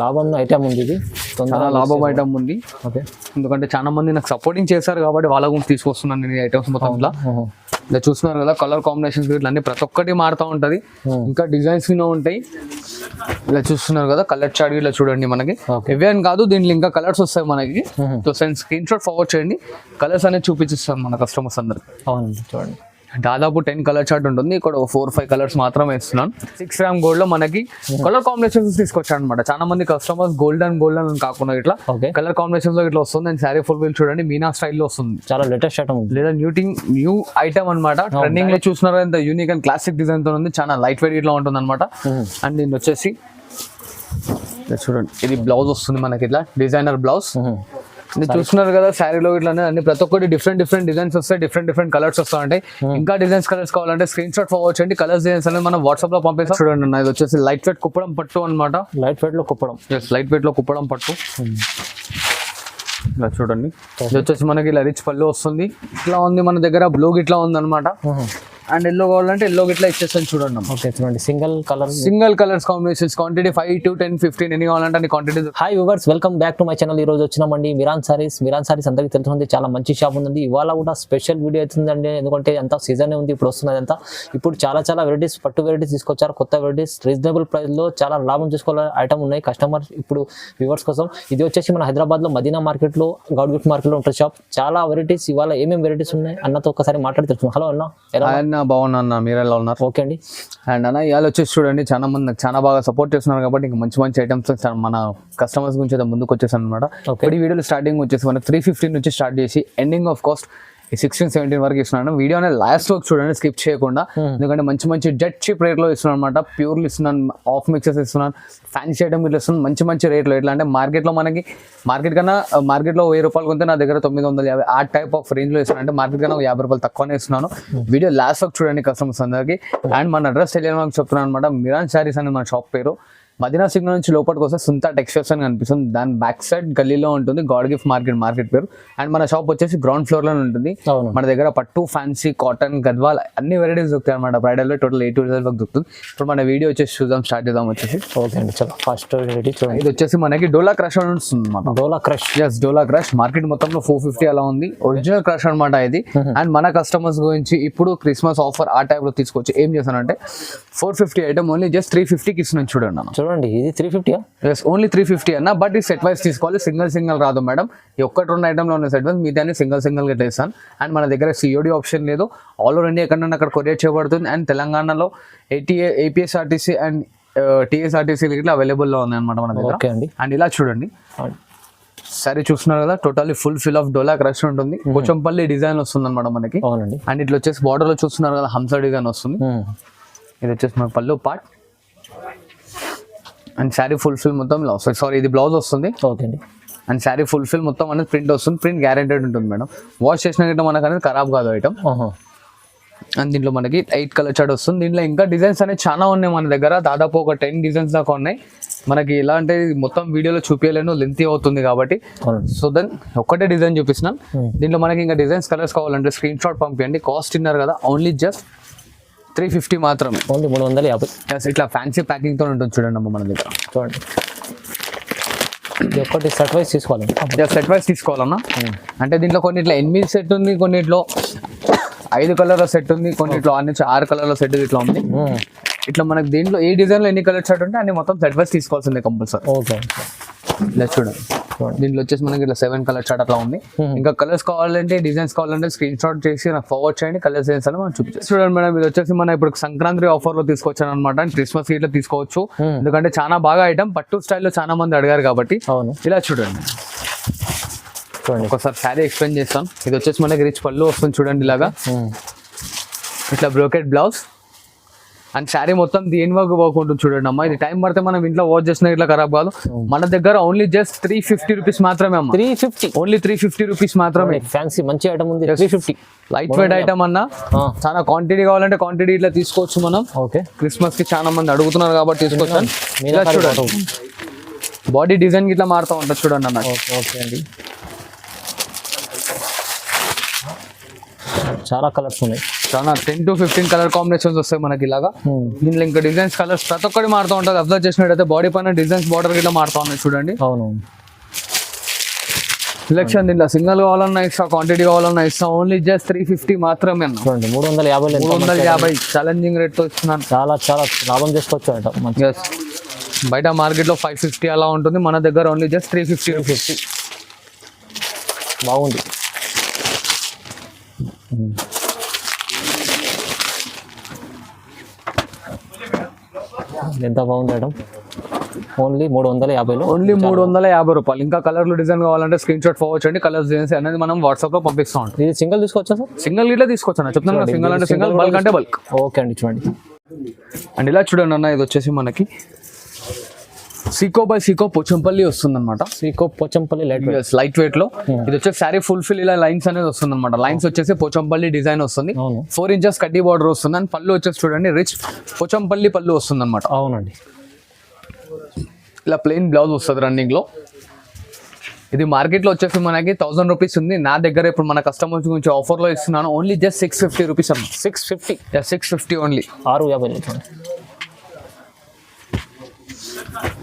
లాభం ఐటమ్ ఉంది, ఇది చాలా లాభం ఐటమ్ ఉంది. ఓకే, ఎందుకంటే చాలా మంది నాకు సపోర్టింగ్ చేశారు కాబట్టి వాళ్ళ గురించి తీసుకొస్తున్నాను నేను ఈ ఐటమ్స్ మొత్తం. ఇలా చూస్తున్నారు కదా, కలర్ కాంబినేషన్స్ ఇట్లా అన్ని ప్రతి ఒక్కటి మారుతూ ఉంటుంది. ఇంకా డిజైన్స్ ఉంటాయి. ఇలా చూస్తున్నారు కదా, కలర్ చార్ట్ ఇలా చూడండి. మనకి ఇవే అని కాదు, దీంట్లో ఇంకా కలర్స్ వస్తాయి మనకి. సో స్క్రీన్ షాట్ ఫార్వర్డ్ చేయండి, కలర్స్ అనేది చూపించిస్తాను మన కస్టమర్స్ అందరికి. అవునండి, చూడండి దాదాపు 10 కలర్ చార్ట్ ఉంటుంది. ఇక్కడ 4-5 కలర్స్ మాత్రమే ఇస్తున్నాను. 6 గ్రామ్ గోల్డ్ లో మనకి కలర్ కాంబినేషన్స్ తీసుకొచ్చాను అనమాట. చాలా మంది కస్టమర్స్ గోల్డ్ అని కాకుండా ఇట్లా కలర్ కాంబినేషన్స్ లో ఇట్లా వస్తుంది. అండ్ శారీ ఫుల్ వీల్ చూడండి, మీనా స్టైల్లో వస్తుంది. చాలా లేటెస్ట్ ఐటమ్ లేదా న్యూ ఐటమ్ అనమాట. ట్రెండింగ్ లో చూస్తున్నారు, ఎంత యూనిక్ అండ్ క్లాసిక్ డిజైన్ తో ఉంది. చాలా లైట్ వెయిట్ ఇట్లా ఉంటుంది అనమాట. అండ్ దీన్ని వచ్చేసి చూడండి, ఇది బ్లౌజ్ వస్తుంది మనకి, ఇట్లా డిజైనర్ బ్లౌజ్. చూస్తున్నారు కదా, శారీలో ఇట్లానే అన్ని ప్రతి ఒక్కటి డిఫరెంట్ డిజైన్స్ వస్తాయి, డిఫరెంట్ కలర్స్ వస్తా ఉంటాయి. ఇంకా డిజైన్స్ కలర్స్ కావాలంటే స్క్రీన్ షాట్ ఫార్వర్డ్ చేయండి. కలర్స్ డిజైన్స్ అనేది మనం వాట్సాప్ లో పంపిస్తాం. చూడండి అన్న, ఇది వచ్చేసి లైట్ వెయిట్ కుప్పడం పట్టు అనమాట. లైట్ వెయిట్ లో కుప్పడం పట్టు. ఇలా చూడండి, ఇది వచ్చేసి మనకి ఇలా రిచ్ పళ్ళు వస్తుంది. ఇట్లా ఉంది మన దగ్గర. బ్లూ గిట్లా ఉంది అనమాట. అండ్ ఎల్లో కావాలంటే ఎల్లో గిట్లా ఇచ్చేస్తాను చూడండి. ఓకే, చూడండి single colours combinations, quantity 5 to 10, 15 ఎన్ని కావాలంటే అన్ని quantity. Hi viewers, welcome back to my channel. ఈ రోజు వచ్చినామండి మిరాన్ సారీస్ అందరికీ తెలుస్తుంది, చాలా మంచి షాప్ ఉంది. ఇవాళ కూడా స్పెషల్ వీడియో అవుతుందండి, ఎందుకంటే అంతా సీజన్ ఉంది ఇప్పుడు వస్తున్నది అంతా. ఇప్పుడు చాలా వెరైటీస్, పట్టు వెరైటీస్ తీసుకొచ్చారు, కొత్త వెరైటీస్, రీజనబుల్ ప్రైస్ లో చాలా లాభం చేసుకోవాల ఐటమ్ ఉన్నాయి కస్టమర్ ఇప్పుడు వ్యూవర్స్ కోసం. ఇది వచ్చేసి మన హైదరాబాద్ లో మదీనా మార్కెట్ లో, గౌడ్ గిఫ్ట్ మార్కెట్ లో ఉంటుంది షాప్. చాలా వెరైటీస్, ఇవాళ ఏమేమి వెరైటీస్ ఉన్నాయి అన్నతో ఒకసారి మాట్లాడి తెలుసుకుందాం. హలో అన్న, ఎలా బాగున్నా అన్న, మీరు ఎలా ఉన్నారు? ఓకే అండి. అండ్ అన్న, ఇవాళ వచ్చేసి చూడండి, చాలా మంది నాకు చాలా బాగా సపోర్ట్ చేస్తున్నారు కాబట్టి ఇంకా మంచి ఐటమ్స్ మన కస్టమర్స్ గురించి అయితే ముందుకు వచ్చేసాను అనమాట. ఇప్పుడు ఈ వీడియోలో స్టార్టింగ్ వచ్చేసి మనకి 315 నుంచి స్టార్ట్ చేసి ఎండింగ్ ఆఫ్ కాస్ట్ 16-17 వరకు ఇస్తున్నాను. వీడియో అనేది లాస్ట్ వరకు చూడండి, స్కిప్ చేయకుండా. ఎందుకంటే మంచి డెడ్ చీప్ రేట్లో ఇస్తున్నాను అనమాట. ప్యూర్లు ఇస్తున్నాను, ఆఫ్ మిక్సెస్ ఇస్తున్నాను, ఫ్యాన్సీ ఐటమ్ ఇట్లా ఇస్తున్నాను మంచి రేట్లో. ఎట్లా అంటే మార్కెట్లో 1000 రూపాయలు కొంటే నా దగ్గర 950 ఆ టైప్ ఆఫ్ రేంజ్లో ఇస్తున్నాను. అంటే మార్కెట్ కన్నా 50 రూపాయలు తక్కువనే ఇస్తున్నాను. వీడియో లాస్ట్ వరకు చూడండి కస్టమర్స్ అందరికి. అండ్ మన అడ్రస్ తెలియని చెప్తున్నాను అనమాట. మిరాన్ శారీస్ అనేది మన షాప్ పేరు. మదీనా సిగ్నల్ నుంచి లోపలికి వస్తే సుంతా టెక్స్టైల్స్ అని కనిపిస్తుంది. దాని బ్యాక్ సైడ్ గల్లీలో ఉంటుంది గౌడ్ గిఫ్ట్ మార్కెట్ పేరు. అండ్ మన షాప్ వచ్చేసి గ్రౌండ్ ఫ్లోర్ లో ఉంటుంది. మన దగ్గర పట్టు, ఫ్యాన్సీ, కాటన్, గద్వాల్ అన్ని వెరైటీస్ దొరుకుతాయి అనమాట. బ్రైడల్ లో టోటల్ 8 to 12 వరకు దొరుకుతుంది. ఇప్పుడు మన వీడియో వచ్చేసి చూద్దాం, స్టార్ట్ చేద్దాం వచ్చేసి. ఓకే అండి, చలో ఫస్ట్ వెరైటీ చూడండి. ఇది వచ్చేసి మనకి డోలా క్రష్ అని వస్తుంది అనమాట. డోలా క్రష్ మార్కెట్ మొత్తంలో 450 అలా ఉంది. ఒరిజినల్ క్రష్ అనమాట ఇది. అండ్ మన కస్టమర్స్ గురించి ఇప్పుడు క్రిస్మస్ ఆఫర్ ఆ టైప్ లో తీసుకొచ్చి ఏం చేశానంటే 450 ఐటమ్ ఓన్లీ జస్ట్ 350కి ఇస్తున్నాను. చూడండి, ఇది 350 ఓన్లీ 350 అన్న. బట్ ఈ సెట్ వైస్ తీసుకోవాలి, సింగిల్ రాదు మేడం. ఈ 1-2 ఐటమ్లో ఉన్న సెట్ వైస్, మీదాన్ని సింగిల్ గా ఇస్తాను. అండ్ మన దగ్గర COD ఆప్షన్ లేదు. ఆల్ ఓవర్ ఇండియా ఎక్కడన్నా అక్కడ కొరియర్ చేయబడుతుంది. అండ్ తెలంగాణలో APSRTC అండ్ TSRTC ఇట్లా అవైలబుల్లో ఉంది అనమాట మన దగ్గర. అండ్ ఇలా చూడండి, సరే చూస్తున్నారు కదా, totally full fill of dola crush ఉంటుంది. కొంచెంపల్లి డిజైన్ వస్తుంది అనమాట మనకి. అండ్ ఇట్లా వచ్చేసి బార్డర్ లో చూస్తున్నారు కదా, హంస డిజైన్ వస్తుంది. ఇది వచ్చేసి మన పళ్ళు part. And sari full fill మొత్తం సారీ ఇది బ్లౌజ్ వస్తుంది. ఓకే అండి. అండ్ శారీ ఫుల్ ఫిల్ మొత్తం అనేది ప్రింట్ వస్తుంది. ప్రింట్ గ్యారెంటెడ్ ఉంటుంది మేడం. వాష్ చేసిన గిట్ట మనకు అనేది ఖరాబ్ కాదు ఐటమ్. అండ్ దీంట్లో మనకి 8 కలర్ చార్ట్ వస్తుంది. దీంట్లో ఇంకా డిజైన్స్ అనేవి చాలా ఉన్నాయి మన దగ్గర. దాదాపు ఒక 10 డిజైన్స్ దాకా ఉన్నాయి మనకి. ఎలా అంటే మొత్తం వీడియోలో చూపించలేను, లెంతీ అవుతుంది కాబట్టి. సో దెన్ ఒక్కటే డిజైన్ చూపిస్తున్నాను. దీంట్లో మనకి ఇంకా డిజైన్స్, కలర్స్ కావాలంటే స్క్రీన్ షాట్ పంపించండి. కాస్ట్ ఇన్నారు కదా, ఓన్లీ జస్ట్ 350 మాత్రమే. ఓన్లీ 350. ఇట్లా ఫ్యాన్సీ ప్యాకింగ్ తో ఉంటుంది చూడండి అమ్మ మన దగ్గర. చూడండి, ఒకటి సెట్ వైస్ తీసుకోవాలి. సెట్ వైస్ తీసుకోవాలన్నా. అంటే దీంట్లో కొన్నిట్లో 8 సెట్ ఉంది, కొన్నిట్లో 5 కలర్ల సెట్ ఉంది, కొన్నిట్లో 6 కలర్ల సెట్ ఇట్లా ఉంది. ఇట్లా మనకి దీంట్లో ఏ డిజైన్ లో ఎన్ని కలర్ చార్ట్ ఉంటే అన్ని మొత్తం సెట్ వైస్ తీసుకోవాల్సిందే కంపల్సరీ. ఓకే, ఇలా చూడండి. దీంట్లో వచ్చేసి మనకి ఇట్లా 7 కలర్ చార్ట్ అట్లా ఉంది. ఇంకా కలర్స్ కావాలంటే, డిజైన్స్ కావాలంటే స్క్రీన్ షాట్ చేసి నాకు ఫార్వర్డ్ చేయండి. కలర్స్ డిజైన్స్ అని మనం చూపించాలి. చూడండి మేడం, ఇది వచ్చేసి మన ఇప్పుడు సంక్రాంతి ఆఫర్ లో తీసుకొచ్చాను అనమాట. క్రిస్మస్ ఇట్లా తీసుకోవచ్చు, ఎందుకంటే చాలా బాగా ఐటమ్ పట్టు స్టైల్లో చాలా మంది అడిగారు కాబట్టి. ఇలా చూడండి, ఒకసారి శారీ ఎక్స్ప్లెయిన్ చేస్తాను. ఇది వచ్చేసి మనకి రిచ్ పళ్ళు వస్తుంది చూడండి ఇలాగా. ఇట్లా బ్రోకెట్ బ్లౌజ్ అండ్ శారీ మొత్తం దేని వరకు వర్క్ ఉంటుంది చూడండి అమ్మా. ఇది టైం పడితే మనం ఇంట్లో వాష్ చేసిన ఇట్లా ఖరాబ్ కాదు. మన దగ్గర ఓన్లీ జస్ట్ 350 రూపీస్ మాత్రమే అమ్మా. 350 ఓన్లీ 350 రూపీస్ మాత్రమే. ఫ్యాన్సీ మంచి ఐటమ్ ఉంది. 350 లైట్ వెయిట్ ఐటమ్ అన్నా. చాలా క్వాంటిటీ కావాలంటే క్వాంటిటీ ఇట్లా తీసుకోవచ్చు మనం. ఓకే, క్రిస్మస్ కి చాలా మంది అడుగుతున్నారు కాబట్టి తీసుకొచ్చాను. ఇలా చూడండి, బాడీ డిజైన్ ఇట్లా మారుతూ ఉంటుంది చూడండి అన్న. ఓకే అండి, చాలా కలర్స్ ఉన్నాయి. చాలా 10 to 15 కలర్ కాంబినేషన్స్ వస్తాయి మనకి ఇలాగా. దీనిలో ఇంకా డిజైన్స్ కలర్స్ ప్రతి ఒక్కటి మారుతూ ఉంటుంది. అబ్జర్వ్ చేసినట్టయితే బాడీ పైన డిజైన్స్ బార్డర్ ఇట్లా మారుతూ ఉన్నాయి చూడండి. అవును. సెలెక్షన్ దీంట్లో సింగల్ కావాలన్నా ఇస్తా, క్వాంటిటీ కావాలన్నా ఇస్తా. ఓన్లీ జస్ట్ 350 మాత్రమే అన్న. చూడండి 350 350 ఛాలెంజింగ్ రేట్ తో ఇస్తున్నాను. చాలా చాలా లాభం చేసుకోవచ్చు అంట. Yes. బయట మార్కెట్ లో 550 అలా ఉంటుంది, మన దగ్గర ఓన్లీ జస్ట్ 350. బాగుంది. ఎంత బాగుంది ఐటమ్. ఓన్లీ 350లో. ఓన్లీ 350 రూపాయలు. ఇంకా కలర్లు డిజైన్ కావాలంటే స్క్రీన్ షాట్ ఫార్వర్డ్ చేయండి. కలర్స్ డిజైన్స్ అనేది మనం వాట్సాప్ లో పంపిస్తాం. ఇది సింగిల్ తీసుకోవచ్చా సార్? సింగిల్ ఇట్లా తీసుకోవచ్చు. చెప్తాను సింగిల్ అంటే సింగిల్, బల్క్ అంటే బల్క్. ఓకే అండి. చూడండి అండ్ ఇలా చూడండి అన్న, ఇది వచ్చేసి మనకి సీకో బై సీకో పోచంపల్లి వస్తుంది అనమాట. సీకో పోచంపల్లి లైట్ వెయిట్ లో. ఇది వచ్చేసి శారీ ఫుల్ ఫిల్ ఇలా లైన్స్ అనేది వస్తుంది అనమాట. లైన్స్ వచ్చేసి పోచంపల్లి డిజైన్ వస్తుంది. 4 inches కడ్డీ బార్డర్ వస్తుంది. అండ్ పళ్ళు వచ్చేసి చూడండి రిచ్ పోచంపల్లి పళ్ళు వస్తుంది అనమాట. అవునండి. ఇలా ప్లెయిన్ బ్లౌజ్ వస్తుంది రన్నింగ్ లో. ఇది మార్కెట్ లో వచ్చేసి మనకి 1000 రూపీస్ ఉంది. నా దగ్గర ఇప్పుడు మన కస్టమర్స్ గురించి ఆఫర్ లో ఇస్తున్నాను. ఓన్లీ జస్ట్ 650 రూపీస్ అన్న. 650 ఓన్లీ. 650.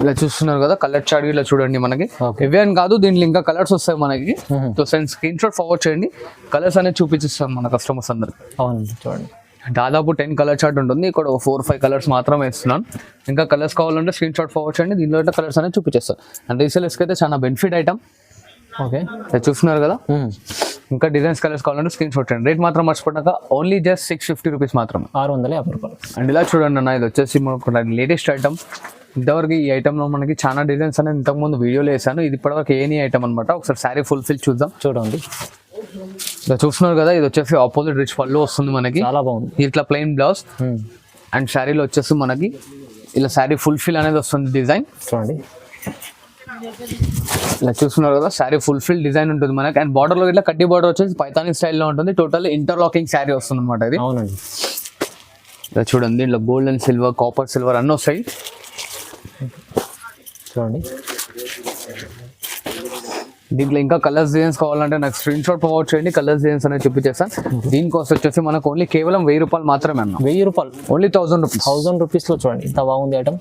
ఇలా చూస్తున్నారు కదా కలర్ చార్ట్ ఇలా చూడండి మనకి. ఇవే అని కాదు, దీంట్లో ఇంకా కలర్స్ వస్తాయి మనకి. సో స్క్రీన్ షాట్ ఫార్వర్డ్ చేయండి. కలర్స్ అనేది చూపించిస్తాను మన కస్టమర్స్ అందరికి. అవునండి. చూడండి దాదాపు 10 కలర్ చార్ట్ ఉంటుంది. ఇక్కడ 4-5 కలర్స్ మాత్రమే ఇస్తున్నాను. ఇంకా కలర్స్ కావాలంటే స్క్రీన్ షాట్ ఫార్వర్డ్ చేయండి. దీనిలో కలర్స్ అనేది చూపించేస్తాను. అండ్ రీసేలర్స్కి అయితే చాలా బెనిఫిట్ ఐటమ్. ఓకే చూస్తున్నారు కదా. ఇంకా డిజైన్స్ కలర్స్ కావాలంటే స్క్రీన్ షాట్ చేయండి. రేట్ మాత్రం మర్చిపోయాక ఓన్లీ జస్ట్ 650 రూపీస్ మాత్రమే. 650 రూపాయలు. అండ్ ఇలా చూడండి అన్న, ఇది వచ్చేసి మనకు లేటెస్ట్ ఐటమ్. ఇంతవరకు ఈ ఐటమ్లో మనకి చాలా డిజైన్స్ అనేది ఇంతకుముందు వీడియోలో వేసాను. ఇది ఇప్పటివరకు ఏని ఐటమ్ అనమాట. ఒకసారి శారీ ఫుల్ ఫిల్ చూద్దాం. చూడండి ఇలా చూస్తున్నారు కదా, ఇది వచ్చేసి ఆపోజిట్ రిచ్ పళ్ళు వస్తుంది మనకి. చాలా బాగుంది. ఇట్లా ప్లెయిన్ బ్లౌజ్ అండ్ శారీలో వచ్చేసి మనకి ఇలా శారీ ఫుల్ ఫిల్ అనేది వస్తుంది డిజైన్. చూడండి ఇలా చూస్తున్నారు కదా, శారీ ఫుల్ ఫిల్ డిజైన్ ఉంటుంది మనకి. అండ్ బార్డర్ లో ఇట్లా కడ్డీ బార్డర్ వచ్చేసి పైతానీ స్టైల్లో ఉంటుంది. టోటల్ ఇంటర్లాకింగ్ శారీ వస్తుంది అనమాట ఇది. అవునండి. ఇలా చూడండి, ఇట్లా gold and silver, copper silver అన్నీ వస్తాయి. చూడండి దీంట్లో ఇంకా కలర్స్ డిజైన్స్ కావాలంటే నాకు స్క్రీన్ షాట్ ఫార్వర్డ్ చేయండి. కలర్స్ డిజైన్స్ అనేది చూపించేస్తాను. దీని కాస్ట్ వచ్చేసి మనకు ఓన్లీ కేవలం 1000 రూపాయలు మాత్రమే అన్న. 1000 రూపాయలు. Only 1000 rupees. 1000 రూపీస్లో చూడండి ఇంత బాగుంది ఐటమ్.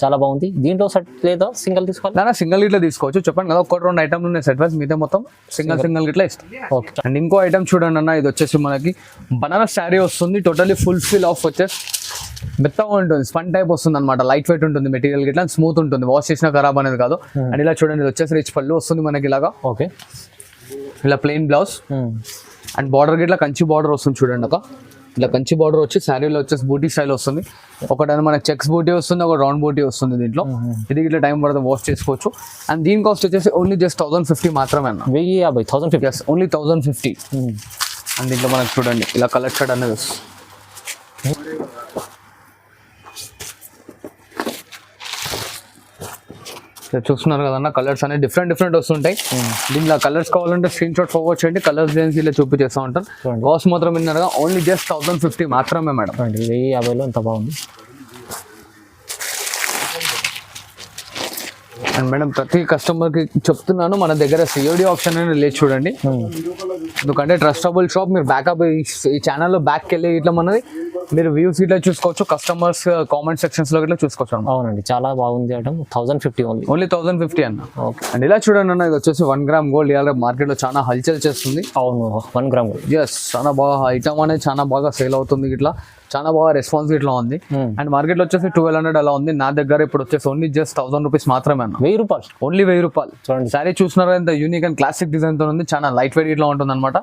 చాలా బాగుంది. దీంట్లో సెట్ లేదా సింగిల్ తీసుకోవాలి? నా సింగిల్ ఇట్లా తీసుకోవచ్చు. చెప్పండి కదా, 1-2 ఐటమ్లు ఉన్నాయి సెట్ వైస్, మీదే మొత్తం సింగిల్ ఇట్లా ఇస్తాం. ఓకే. అండ్ ఇంకో ఐటమ్ చూడండి అన్న, ఇది వచ్చేసి మనకి బనారస్ శారీ వస్తుంది. టోటల్లీ ఫుల్ ఫిల్ ఆఫ్ వచ్చేసి మెత్తగా ఉంటుంది, స్పన్ టైప్ వస్తుంది అనమాట. లైట్ వెయిట్ ఉంటుంది మెటీరియల్ గిట్లా, స్మూత్ ఉంటుంది, వాష్ చేసినా ఖరాబ్ అనేది కాదు. అండ్ ఇలా చూడండి, ఇది వచ్చేసి రిచ్ పళ్ళు వస్తుంది మనకి ఇలాగా. ఓకే. ఇలా ప్లెయిన్ బ్లౌజ్ అండ్ బార్డర్ గిట్లా కంచి బార్డర్ వస్తుంది చూడండి. ఒక ఇలా కంచి బార్డర్ వచ్చి శారీలో వచ్చేసి బూటీ స్టైల్ వస్తుంది. ఒకటి మనకి చెక్స్ బూటీ వస్తుంది, ఒక రౌండ్ బూటీ వస్తుంది దీంట్లో. ఇది ఇట్లా టైం పడుతుంది, వాష్ చేసుకోవచ్చు. అండ్ దీని కాస్ట్ వచ్చేసి ఓన్లీ జస్ట్ 1050 మాత్రమే అన్న. 1050. ఓన్లీ 1050. అండ్ దీంట్లో మనకి చూడండి ఇలా కలర్ షర్ట్ అనేది వస్తుంది. చూస్తున్నారు కదన్న, కలర్స్ అనేది డిఫరెంట్ వస్తుంటాయి. దీంట్లో కలర్స్ కావాలంటే స్క్రీన్ షాట్ ఫార్వర్డ్ చేయండి. కలర్స్ డిజైన్స్ ఇలా చూపించేస్తూ ఉంటారు. కాస్ట్ మాత్రం విన్నారుగా, ఓన్లీ జస్ట్ 1050 మాత్రమే మేడం. 1050లో ఎంత బాగుంది. అండ్ మేడం ప్రతి కస్టమర్కి చెప్తున్నాను, మన దగ్గర COD ఆప్షన్ అనేది లేదు చూడండి. ఎందుకంటే ట్రస్టబుల్ షాప్. మీరు బ్యాకప్ ఈ ఛానల్లో బ్యాక్కి వెళ్ళి ఇట్లా మనది మీరు వ్యూస్ ఇట్లా చూసుకోవచ్చు, కస్టమర్స్ కామెంట్ సెక్షన్స్ లో ఇట్లా చూసుకోవచ్చు. అవునండి, చాలా బాగుంది ఐటమ్. 1050 ఓన్లీ 1050 అన్న. ఓకే. అండ్ ఇలా చూడండి అన్న, ఇది వచ్చేసి 1 గ్రామ్ గోల్డ్. ఇవాళ మార్కెట్ లో చాలా హల్చల్ చేస్తుంది. అవును, 1 గ్రామ్ గోల్డ్. ఎస్, చాలా బాగా ఐటమ్ అనేది చాలా బాగా సేల్ అవుతుంది. ఇట్లా చాలా బాగా రెస్పాన్స్ ఇట్లా ఉంది. అండ్ మార్కెట్ లో వచ్చేసి 1200 అలా ఉంది. నా దగ్గర ఇప్పుడు వచ్చేసి ఓన్లీ జస్ట్ 1000 రూపీస్ మాత్రమే అన్న. 1000 రూపాయలు. ఓన్లీ 1000 రూపాయలు. చూడండి సారీ చూస్తున్నారా, ఎంత యూనిక్ అండ్ క్లాసిక్ డిజైన్ తో ఉంది. చాలా లైట్ వెయిట్ ఇట్లా ఉంటుంది అనమాట.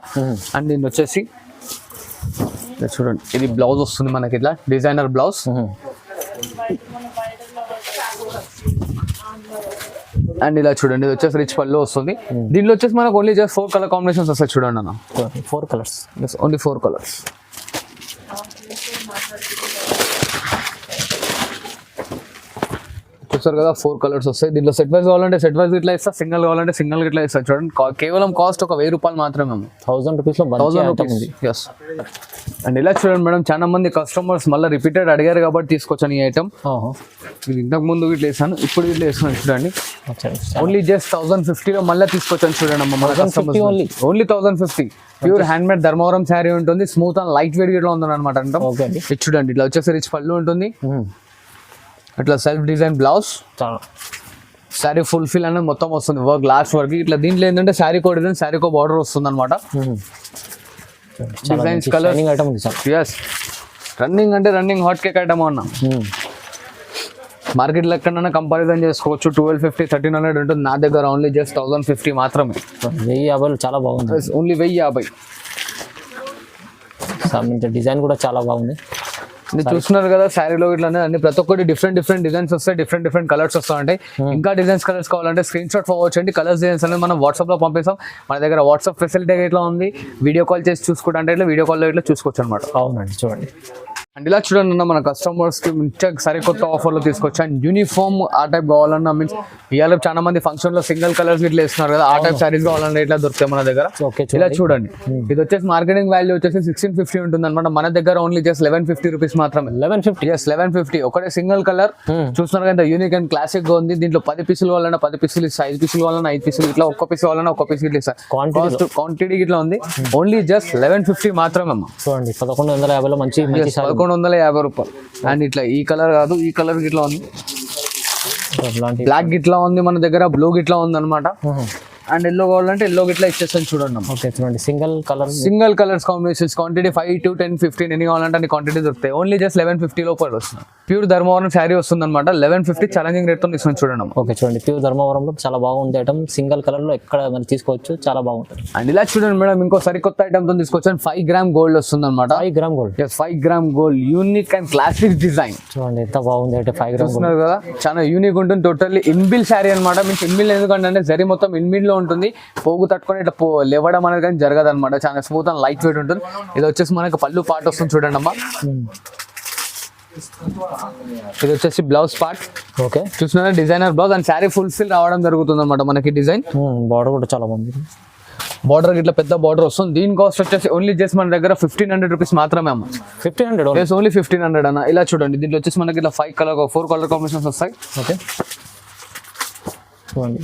అండ్ దీన్ని వచ్చేసి చూడండి, ఇది బ్లౌజ్ వస్తుంది మనకి ఇట్లా డిజైనర్ బ్లౌజ్. అండ్ ఇలా చూడండి, ఇది వచ్చేసి రిచ్ పళ్ళు వస్తుంది. దీనిలో వచ్చేసి మనకు ఓన్లీ జస్ట్ 4 కలర్ కాంబినేషన్స్ వస్తాయి చూడండి అన్న. 4 కలర్స్. Only 4 colours. చూస్తారు కదా, 4 కలర్స్ వస్తాయి. దీంట్లో సెట్ వైజ్ కావాలంటే సెట్ వైజ్ ఇట్లా ఇస్తా, సింగిల్ కావాలంటే సింగిల్ ఇట్లా ఇస్తా. చూడండి, కేవలం కాస్ట్ ఒక 1000 రూపాయలు మాత్రమే. 1000 రూపీస్లో 1000 రూపీస్. ఎస్. అండ్ ఇలా చూడండి మేడం, చాలా మంది కస్టమర్స్ మళ్ళీ రిపీటెడ్ అడిగారు కాబట్టి తీసుకొచ్చాను ఈ ఐటమ్. ఇది ఇంతకు ముందు ఇట్లా వేసాను, ఇప్పుడు ఇట్లా వేస్తున్నాను చూడండి. ఓన్లీ జస్ట్ 1050 లో మళ్ళీ తీసుకొచ్చాను చూడండి అమ్మ. 1050 only. Only 1050 pure handmade Dharmavaram sari ఉంటుంది. స్మూత్ అండ్ లైట్ వెయిట్ గా ఉంది అనమాట. అంటే ఓకే అండి. ఇది చూడండి, ఇట్లా వచ్చేసి రిచ్ పళ్ళు ఉంటుంది, అట్లా self design blouse, sari full fill అనేది మొత్తం వస్తుంది వర్క్ లాస్ట్ వర్క్. ఇట్లా దీంట్లో ఏంటంటే శారీ కో డిజైన్, శారీ కో బార్డర్ వస్తుంది అనమాట. డిజైన్స్ కలర్ ఐటమ్ ఉంది సార్. ఎస్, రన్నింగ్ అంటే రన్నింగ్ హాట్ కేక్ ఐటమ్ అన్న. మార్కెట్లో ఎక్కడైనా కంపారిజన్ చేసుకోవచ్చు. 1250 1300 ఉంటుంది. నా దగ్గర ఓన్లీ జస్ట్ 1050 మాత్రమే. 1050 చాలా బాగుంది. ఓన్లీ 1050. డిజైన్ కూడా చాలా బాగుంది. మీరు చూస్తున్నారు కదా శారీలో ఇట్లానే అన్ని ప్రతి ఒక్కటి డిఫరెంట్ డిజైన్స్ వస్తాయి, డిఫరెంట్ కలర్స్ వస్తా ఉంటాయి. ఇంకా డిజైన్స్ కలర్స్ కావాలంటే స్క్రీన్ షాట్ ఫార్వర్డ్ చేయండి. కలర్స్ డిజైన్స్ అనేది మనం వాట్సాప్ లో పంపిస్తాం. మన దగ్గర వాట్సాప్ ఫెసిలిటీ ఇట్లా ఉంది. వీడియో కాల్ చేసి చూసుకుంటే అంటే ఇట్లా వీడియో కాల్లో ఇట్లా చూసుకోవచ్చు అనమాట. అవునండి, చూడండి. అండ్ ఇలా చూడండి అన్న, మన కస్టమర్స్ కి మంచిగా సరికొత్త ఆఫర్లో తీసుకొచ్చాను. యూనిఫామ్ ఆ టైప్ కావాలన్నా మీన్స్ ఇవాళ చాలా మంది ఫంక్షన్ లో సింగిల్ కలర్స్ ఇట్లా వేస్తున్నారు కదా, ఆ టైప్ సారీస్ కావాలన్నా ఇట్లా దొరుకుతాయి మన దగ్గర. ఇలా చూడండి, ఇది వచ్చేసి మార్కెటింగ్ వాల్యూ వచ్చేసి 1650 ఉంటుంది అనమాట. మన దగ్గర ఓన్లీ జస్ట్ 1150 రూపీస్ మాత్రమే. 1150. ఎస్, 1150. ఒకటే సింగిల్ కలర్ చూస్తున్నారు కదా, యూనిక్ అండ్ క్లాసిక్ గా ఉంది. దీంట్లో 10 పీసులు కావాలన్నా 10 పీసులు ఇస్తాయి, 5 పీసులు కావాలన్నా 5 పీసులు, ఇట్లా ఒక్క పీస్ కావాలన్నా ఒక్క పీస్ ఇట్లా ఇస్తాయి. క్వాంటిటీ ఇట్లా ఉంది. ఓన్లీ జస్ట్ 1150 మాత్రమే అమ్మ. చూడండి, 1150 మంచి 1150 రూపాయలు. అండ్ ఇట్లా ఈ కలర్ కాదు, ఈ కలర్ గిట్లా ఉంది, బ్లాక్ గిట్లా ఉంది మన దగ్గర, బ్లూ గిట్లా ఉంది అనమాట. అండ్ ఎల్లో కావాలంటే ఎల్లో గిట్లా ఇచ్చేస్తాను చూడండి. ఓకే, చూడండి, single colours combinations. Quantity 5 to 10 15 ఎన్ని కావాలంటే అన్ని క్వాంటిటీ దొరుకుతాయి. ఓన్లీ జస్ట్ 1150 లోపల వస్తుంది. ప్యూర్ ధర్మవరం శారీ వస్తుంది అనమాట. 1150 ఛాలెంజింగ్ రేట్ తో తీసుకొని చూడండి. ఓకే, చూడండి, ప్యూర్ ధర్మవరంలో చాలా బాగుంది ఐటమ్. సింగిల్ కలర్ లో ఎక్కడ మనం తీసుకోవచ్చు, చాలా బాగుంటుంది. అండ్ ఇలా చూడండి మేడం, ఇంకో సరికొత్త ఐటమ్ తో తీసుకొచ్చాను. 5 గ్రామ్ గోల్డ్ వస్తుంది అనమాట. 5 gram gold. 5 gram gold, unique and classic design. చూడండి ఎంత బాగుంది అంటే 5 గ్రామ్ చూస్తున్నారు కదా, చాలా యూనిక్ ఉంటుంది. టోటల్లీ ఇన్బిల్ శారీ అనమాట. మీన్స్ ఇన్బిల్ ఎందుకంటే జరీ మొత్తం ఇన్బిల్ లో ఉంటుంది. పోగు తట్టుకొని ఇట్లా లేవడం అనేది కానీ జరగదు అనమాట. చాలా స్మూత్ అండ్ లైట్ వెయిట్ ఉంటుంది. ఇది వచ్చేసి మనకి పళ్ళు పార్ట్ వస్తుంది చూడండి అమ్మా. ఇది వచ్చేసి బ్లౌజ్ పార్ట్. ఓకే, చూస్తున్నారా, designer blouse and sari full fill రావడం జరుగుతుంది అనమాట. మనకి డిజైన్ బార్డర్ కూడా చాలా బాగుంది. బార్డర్ ఇట్లా పెద్ద బార్డర్ వస్తుంది. దీని కాస్ట్ వచ్చేసి ఓన్లీ జస్ట్ మన దగ్గర 1500 రూపీస్ మాత్రమే అమ్మ. 1500? ఓన్లీ 1500 అన్న. ఇలా చూడండి, దీంట్లో వచ్చేసి మనకి ఇట్లా 4 కలర్ కాంబినేషన్స్ వస్తాయి. ఓకే, చూడండి.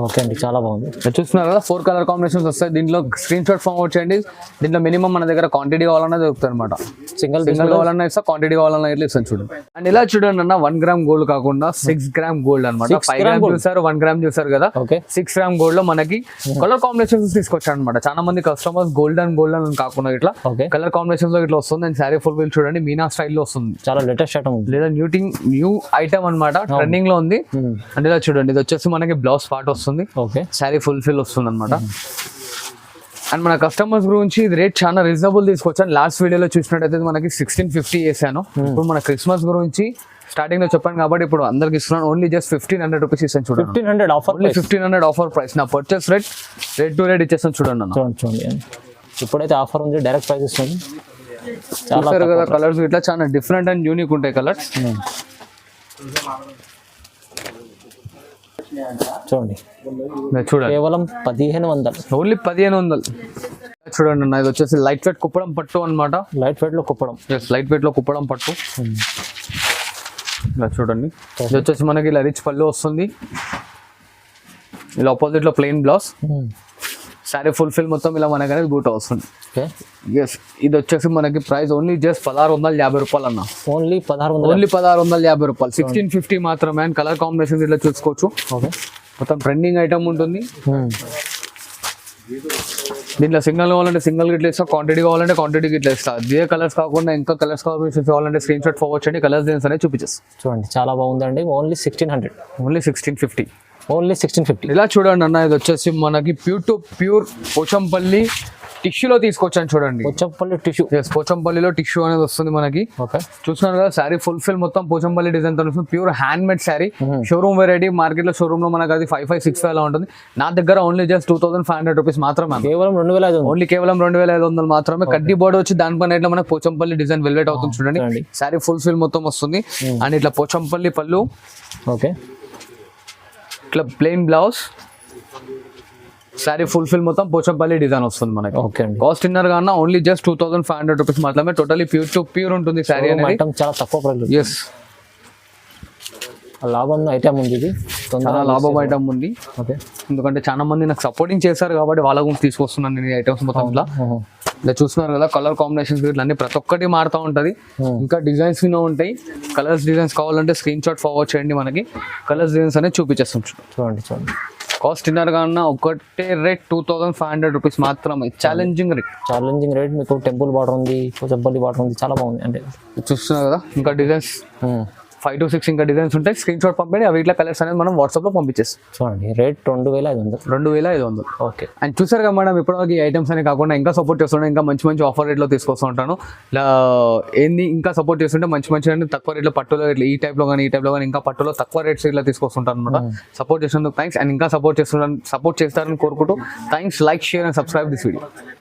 ఓకే అండి, చాలా బాగుంది. చూస్తున్నారు కదా, 4 కలర్ కాంబినేషన్స్ వస్తాయి. దీంట్లో స్క్రీన్ షాట్ ఫార్వర్డ్ చేయండి. దీంట్లో మినిమం మన దగ్గర క్వాంటిటీ కావాలన్నా దొరుకుతుంది అనమాట. సింగిల్ కావాలన్నా ఇస్తా, క్వాంటిటీ కావాలన్నా ఇట్లా ఇస్తాను చూడండి. అండ్ ఇలా చూడండి అన్న, 1 గ్రామ్ గోల్డ్ కాకుండా 6 గ్రామ్ గోల్డ్ అనమాట. 5 గ్రామ్ చూసారు, 1 గ్రామ్ చూసారు కదా. ఓకే, 6 గ్రామ్ గోల్డ్ లో మనకి కలర్ కాంబినేషన్స్ తీసుకొచ్చాను అనమాట. చాలా మంది కస్టమర్స్ గోల్డ్ అని కాకుండా ఇట్లా కలర్ కాంబినేషన్స్ లో ఇట్లా వస్తుంది. అండ్ శారీ ఫుల్ ఫిల్ చూడండి, మీనా స్టైల్ లో వస్తుంది. చాలా లేటెస్ట్ ఐటమ్ లేదా న్యూ ఐటమ్ అనమాట, ట్రెండింగ్ లో ఉంది. అండ్ ఇలా చూడండి, ఇది వచ్చేసి మనకి బ్లౌజ్ పార్ట్ వస్తుంది. ఓకే, శారీ ఫుల్ ఫిల్ వస్తుంది అనమాట. అండ్ మన కస్టమర్స్ గురించి ఇది రేట్ చాలా రీజనబుల్ తీసుకొచ్చాను. లాస్ట్ వీడియోలో చూసినట్టయితే మనకి 1650 చేశాను. ఇప్పుడు మన క్రిస్మస్ గురించి స్టార్టింగ్ లో చెప్పాను కాబట్టి ఇప్పుడు అందరికి ఇస్తున్నాను. ఓన్లీ జస్ట్ 1500 రూపీస్ ఇస్తాను చూడండి. 1500 ఆఫర్. Only 1500 offer price. నా పర్చేస్ రేట్ టు రేట్ ఇచ్చేస్తాను చూడండి అన్న. చూడండి, ఇప్పుడైతే ఆఫర్ ఉంది, డైరెక్ట్ ప్రైస్ ఇస్తుంది. చూసారు కదా, కలర్స్ ఇట్లా చాలా డిఫరెంట్ అండ్ యూనిక్ ఉంటాయి కలర్స్. చూడండి, కేవలం 1500. ఓన్లీ 1500. చూడండి అన్న, ఇది వచ్చేసి లైట్ వెయిట్ కుప్పడం పట్టు అనమాట. లైట్ వెయిట్ లో కుప్పడం. లైట్ వెయిట్ లో కుప్పడం పట్టు. ఇలా చూడండి, ఇది వచ్చేసి మనకి ఇలా రిచ్ పళ్ళు వస్తుంది. ఇలా ఆపోజిట్ లో plain blouse, sari full fill మొత్తం ఇలా మనకి అనేది బూట వస్తుంది. ఎస్, ఇది వచ్చేసి మనకి ప్రైస్ ఓన్లీ జస్ట్ 1650 రూపాయలు అన్న. ఓన్లీ 1650 రూపాయలు. 1650 మాత్రమే. అండ్ కలర్ కాంబినేషన్ ఇట్లా చూసుకోవచ్చు. ఓకే, మొత్తం ట్రెండింగ్ ఐటమ్ ఉంటుంది. దీంట్లో సింగిల్ కావాలంటే సింగిల్ గిట్ల ఇస్తా, క్వాంటిటీ కావాలంటే క్వాంటిటీ గిట్ల ఇస్తా. ఇదే కలర్స్ కాకుండా ఇంకా కలర్స్ కావాలంటే స్క్రీన్ షాట్ ఫార్వర్డ్ చేయండి. కలర్స్ డిజైన్స్ అనేది చూపించేస్తాం. చూడండి, చాలా బాగుందండి. ఓన్లీ 1600. ఓన్లీ 1650. ఓన్లీ 1650. ఇలా చూడండి అన్న, ఇది వచ్చేసి మనకి ప్యూర్ పోచంపల్లి టిష్యూలో తీసుకొచ్చాను చూడండి. పోచంపల్లి టిష్యూ. పోచంపల్లిలో టిష్యూ అనేది వస్తుంది మనకి. ఓకే, చూస్తున్నారు కదా, శారీ ఫుల్ ఫిల్ మొత్తం పోచంపల్లి డిజైన్ తో వస్తుంది. Pure hand made sari. Showroom variety. Market లో షోరూమ్ లో మనకి అది 5565 లా ఉంటుంది. నా దగ్గర ఓన్లీ జస్ట్ 2500 రూపీస్ మాత్రమే. కేవలం 2500. ఓన్లీ కేవలం 2500 మాత్రమే. కడ్డీ బోర్డు వచ్చి దానిపైన ఇట్లా మనకి పోచంపల్లి డిజైన్ వెల్వెట్ అవుతుంది చూడండి. శారీ ఫుల్ ఫిల్ మొత్తం వస్తుంది. అండ్ ఇట్లా పోచంపల్లి పళ్ళు. ఓకే, ఇట్లా plain blouse, sari full fill మొత్తం పోచంపల్లి డిజైన్ వస్తుంది మనకి. ఓకే అండి, కాస్ట్ ఇన్నర్ గానా ఓన్లీ జస్ట్ 2500 రూపీస్ మాత్రమే. టోటలీ ప్యూర్ ఉంటుంది శారీ అనేది. చాలా తక్కువ ప్రైస్. ఎస్, లాభం ఐటమ్ ఉంది ఇది చాలా లాభం ఐటమ్ ఉంది. ఓకే. ఎందుకంటే చాలా మంది నాకు సపోర్టింగ్ చేశారు కాబట్టి వాళ్ళ గురించి తీసుకొస్తున్నాను నేను ఈ ఐటమ్స్ మొత్తం. ఇలా చూస్తున్నారు కదా, కలర్ కాంబినేషన్స్ ఇట్లా అన్ని ప్రతి ఒక్కటి మారుతూ ఉంటుంది. ఇంకా డిజైన్స్ ఉంటాయి. కలర్స్ డిజైన్స్ కావాలంటే స్క్రీన్ షాట్ ఫార్వర్డ్ చేయండి, మనకి కలర్స్ డిజైన్స్ అనేది చూపించేస్తాం. చూడండి చూడండి, కాస్ట్ డిన్నర్ కన్నా ఒకటే రేట్ 2500 రూపీస్ మాత్రమే. Challenging rate. మీకు టెంపుల్ బార్డర్ ఉంది, చెంపల్లి బార్డర్ ఉంది, చాలా బాగుంది. అంటే చూస్తున్నారు కదా, ఇంకా డిజైన్స్ 5 to 6 ఇంకా డిజైన్స్ ఉంటాయి. స్క్రీన్ షాట్ పంపండి, అవి ఇట్లా కలర్స్ అనేది మనం వాట్సాప్లో పంపించేస్తాం. చూడండి, రేట్ 2500. ఓకే. అండ్ చూసారు కదా మేడం, ఇప్పటివరకు ఈ ఐటమ్స్ అనే కాకుండా ఇంకా సపోర్ట్ చేస్తుంటే ఇంకా మంచి మంచి ఆఫర్ రేట్లో తీసుకొస్తూ ఉంటాను. ఇలా ఏంది ఇంకా సపోర్ట్ చేస్తుంటే మంచి మంచి తక్కువ రేట్లో పట్టులో ఇట్లా ఈ టైప్లో కానీ ఇంకా పట్టులో తక్కువ రేట్స్ ఇట్లా తీసుకొస్తుంటాను అనమాట. సపోర్ట్ చేసినందుకు థ్యాంక్స్. అండ్ ఇంకా సపోర్ట్ చేస్తారని కోరుకుంటూ thanks. Like, share and subscribe this video.